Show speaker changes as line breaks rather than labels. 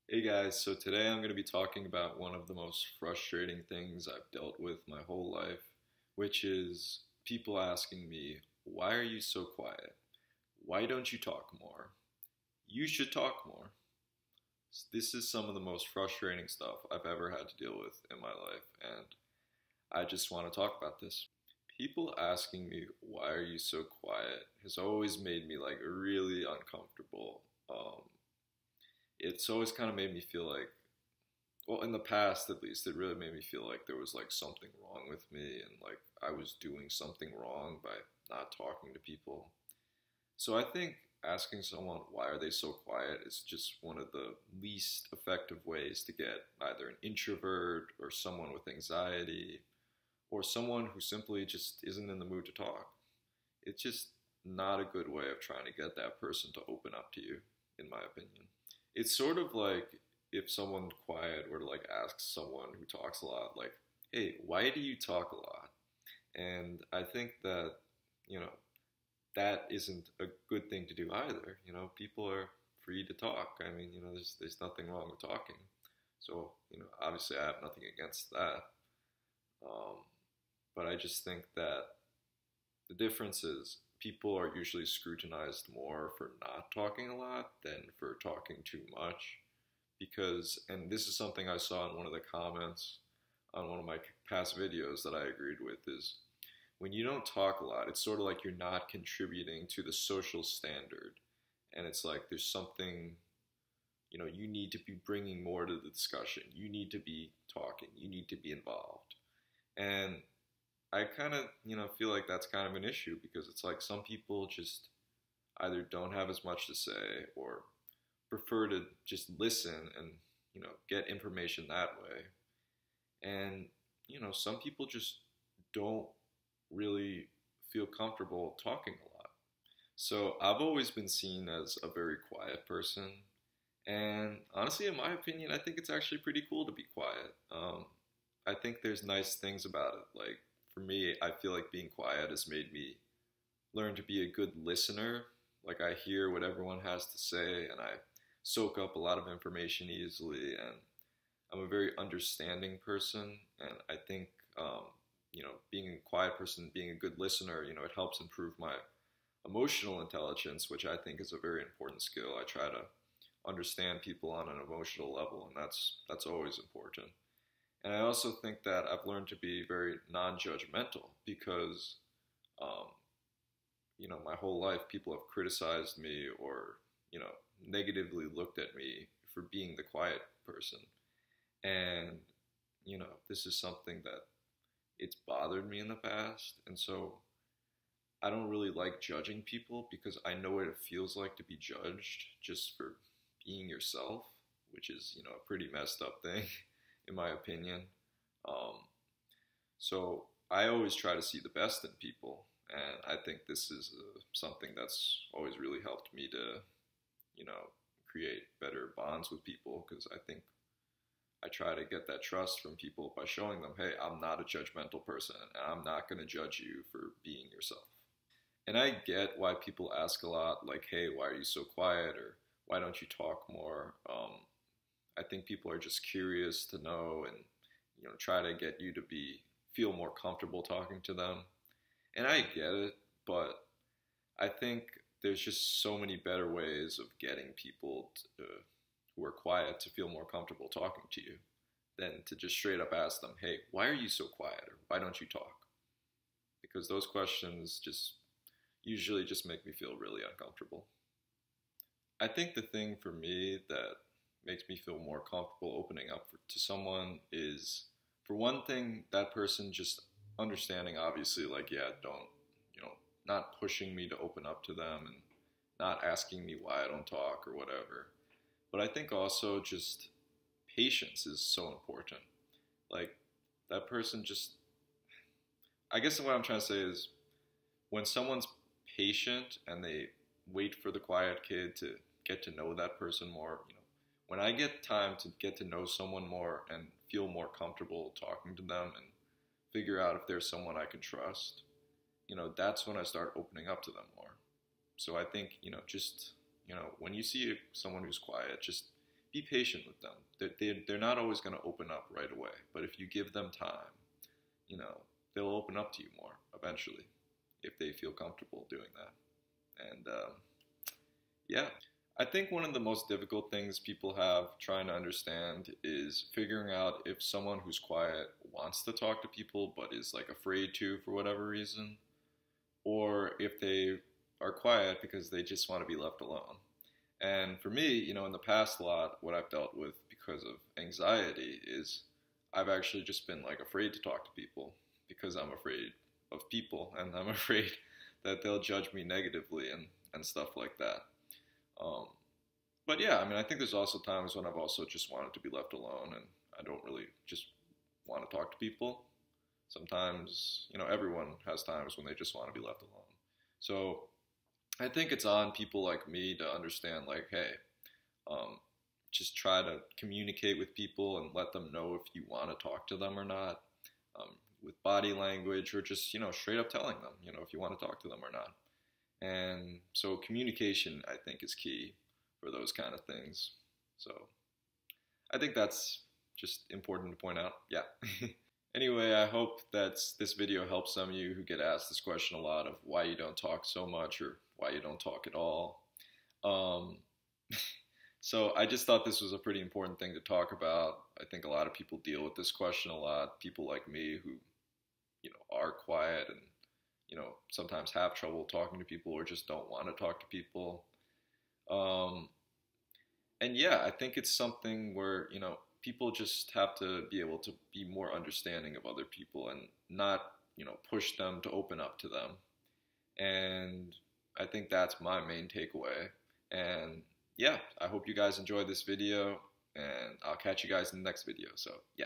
Hey guys, so today I'm going to be talking about one of the most frustrating things I've dealt with my whole life, which is people asking me, "Why are you so quiet? Why don't you talk more? You should talk more." This is some of the most frustrating stuff I've ever had to deal with in my life, and I just want to talk about this. People asking me, "Why are you so quiet?" has always made me like really uncomfortable. It's always kind of made me feel like, well, in the past at least, it really made me feel like there was like something wrong with me and like I was doing something wrong by not talking to people. So I think asking someone why are they so quiet is just one of the least effective ways to get either an introvert or someone with anxiety or someone who simply just isn't in the mood to talk. It's just not a good way of trying to get that person to open up to you, in my opinion. It's sort of like if someone quiet were to like ask someone who talks a lot, like, "Hey, why do you talk a lot?" And I think that, you know, that isn't a good thing to do either. People are free to talk. I mean, there's nothing wrong with talking. So, obviously I have nothing against that. Um, but I just think that the difference is people are usually scrutinized more for not talking a lot than for talking too much. Because, and this is something I saw in one of the comments on one of my past videos that I agreed with, is when you don't talk a lot, it's sort of like you're not contributing to the social standard. And it's like there's something, you need to be bringing more to the discussion. You need to be talking. You need to be involved. And I kind of, feel like that's kind of an issue because it's like some people just either don't have as much to say or prefer to just listen and, get information that way. And, some people just don't really feel comfortable talking a lot. So I've always been seen as a very quiet person. And honestly, in my opinion, I think it's actually pretty cool to be quiet. I think there's nice things about it. Like, for me, I feel like being quiet has made me learn to be a good listener. Like, I hear what everyone has to say and I soak up a lot of information easily. And I'm a very understanding person. And I think, being a quiet person, being a good listener, it helps improve my emotional intelligence, which I think is a very important skill. I try to understand people on an emotional level, and that's always important. And I also think that I've learned to be very non-judgmental because, um, my whole life people have criticized me or, negatively looked at me for being the quiet person. And, this is something that it's bothered me in the past. And so I don't really like judging people because I know what it feels like to be judged just for being yourself, which is, a pretty messed up thing, in my opinion. Um, so I always try to see the best in people, and I think this is something that's always really helped me to, create better bonds with people because I think I try to get that trust from people by showing them, hey, I'm not a judgmental person, and I'm not going to judge you for being yourself. And I get why people ask a lot, like, "Hey, why are you so quiet?" or "Why don't you talk more?" I think people are just curious to know and try to get you to be feel more comfortable talking to them. And I get it, but I think there's just so many better ways of getting people who are quiet to feel more comfortable talking to you than to just straight up ask them, "Hey, why are you so quiet?" or "Why don't you talk?" Because those questions just usually just make me feel really uncomfortable. I think the thing for me that makes me feel more comfortable opening up to someone is, for one thing, that person just understanding, obviously, like, yeah, don't, not pushing me to open up to them and not asking me why I don't talk or whatever. But I think also just patience is so important. Like, that person just, I guess what I'm trying to say is when someone's patient and they wait for the quiet kid to get to know that person more, when I get time to get to know someone more and feel more comfortable talking to them and figure out if there's someone I can trust, that's when I start opening up to them more. So I think, just, when you see someone who's quiet, just be patient with them. They're not always going to open up right away, but if you give them time, you know, they'll open up to you more eventually if they feel comfortable doing that. And yeah, I think one of the most difficult things people have trying to understand is figuring out if someone who's quiet wants to talk to people but is like afraid to for whatever reason, or if they are quiet because they just want to be left alone. And for me, you know, in the past a lot, what I've dealt with because of anxiety is I've actually just been like afraid to talk to people because I'm afraid of people and I'm afraid that they'll judge me negatively and stuff like that. Um, but yeah, I mean, I think there's also times when I've also just wanted to be left alone and I don't really just want to talk to people. Sometimes, you know, everyone has times when they just want to be left alone. So I think it's on people like me to understand, like, hey, um, just try to communicate with people and let them know if you want to talk to them or not, with body language or just, you know, straight up telling them, you know, if you want to talk to them or not. And so communication, I think, is key for those kind of things. So I think that's just important to point out. Yeah. Anyway, I hope that this video helps some of you who get asked this question a lot of why you don't talk so much or why you don't talk at all. So I just thought this was a pretty important thing to talk about. I think a lot of people deal with this question a lot. People like me who, you know, are quiet and, you know, sometimes have trouble talking to people or just don't want to talk to people. And yeah, I think it's something where, you know, people just have to be able to be more understanding of other people and not, you know, push them to open up to them. And I think that's my main takeaway. And yeah, I hope you guys enjoyed this video and I'll catch you guys in the next video. So yeah.